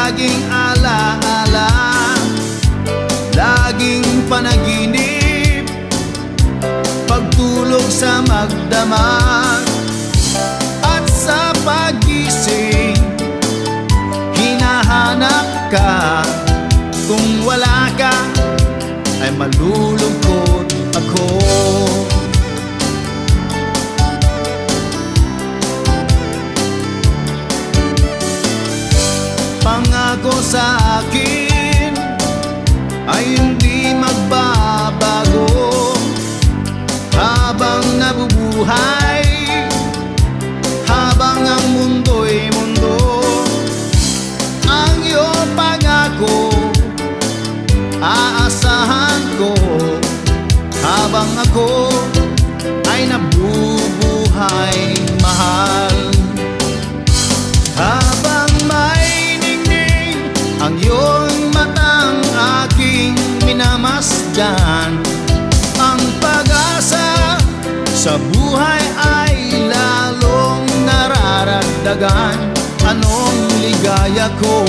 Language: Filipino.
laging alaala, laging panaginip, pagtulog sa magdamag, at sa pagising hinahanap ka. Kung wala ka ay malulungkot ako. Pangako sa akin ay hindi magbabago habang nabubuhay, habang ang mundo'y mundo. Ang iyong pangako aasahan ko habang ako ay nabubuhay, mahal. Habang may ningning ang iyong matang aking minamasdan, ang pag-asa sa buhay ay lalong nararagdagan. Anong ligaya ko?